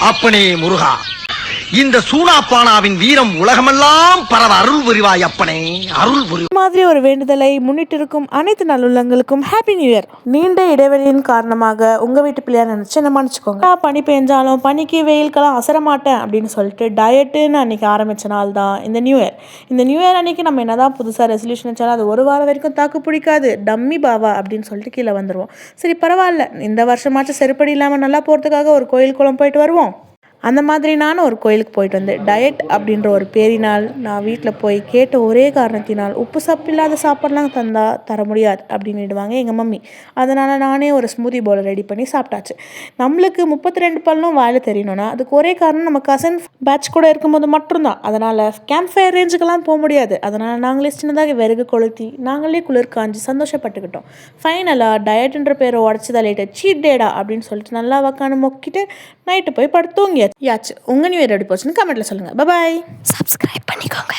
அப்பனே முருகா, இந்த சூனாப்பானாவின் வீரம் உலகமெல்லாம் பரவ அருள் புரிவாய் அப்பனே, அருள் புரிவாய். மாதிரி ஒரு வேண்டுதலை முன்னிட்டிருக்கும் அனைத்து நல்லுள்ளங்களுக்கும் ஹாப்பி நியூ இயர். நீண்ட இடைவெளியின் காரணமாக உங்க வீட்டு பிள்ளையார் நினைச்சு என்ன மன்னிச்சுக்கோங்க. பனி பெஞ்சாலும் பனிக்கு வெயிலுக்கெல்லாம் அசர மாட்டேன் அப்படின்னு சொல்லிட்டு டயட்டுன்னு அன்னைக்கு ஆரம்பிச்ச நாள் தான் இந்த நியூ இயர். இந்த நியூ இயர் அன்னைக்கு நம்ம என்னதான் புதுசாக ரெசல்யூஷன் வச்சாலும் அது ஒரு வாரம் வரைக்கும் தாக்கு பிடிக்காது. டம்மி பாவா அப்படின்னு சொல்லிட்டு கீழே வந்துடுவோம். சரி பரவாயில்ல, இந்த வருஷமாச்சும் செருப்படி இல்லாமல் நல்லா போகிறதுக்காக ஒரு கோயில் குளம் போயிட்டு வருவோம். அந்த மாதிரி நானும் ஒரு கோயிலுக்கு போயிட்டு வந்தேன். டயட் அப்படின்ற ஒரு பேரினால் நான் வீட்டில் போய் கேட்ட ஒரே காரணத்தினால் உப்பு சப்பு இல்லாத சாப்பாடெலாம் தர முடியாது அப்படின்னுடுவாங்க எங்கள் மம்மி. அதனால் நானே ஒரு ஸ்மூதி பவுலை ரெடி பண்ணி சாப்பிட்டாச்சு. நம்மளுக்கு 32 பல்லும் வாயில் தெரியணும்னா அதுக்கு ஒரே காரணம் நம்ம கசன் பேட்ச் கூட இருக்கும்போது மட்டும்தான். அதனால் கேம்ப் ஃபயர் ரேஞ்சுக்கெல்லாம் போக முடியாது. அதனால் நாங்களே சின்னதாக விறகு கொளுத்தி நாங்களே குளிர் காஞ்சி சந்தோஷப்பட்டுக்கிட்டோம். ஃபைனலாக டயட்ன்ற பேரை உடச்சதா லேட்டு சீட் டேடா அப்படின்னு சொல்லிட்டு நல்லா உக்காந்து மொக்கிட்டு நைட்டு போய் படுத்து தூங்கியாச்சு. உங்கள் நியூ இயர் எப்படி போச்சுன்னு கமெண்ட்டில் சொல்லுங்கள். பாய். சப்ஸ்கிரைப் பண்ணிக்கோங்க.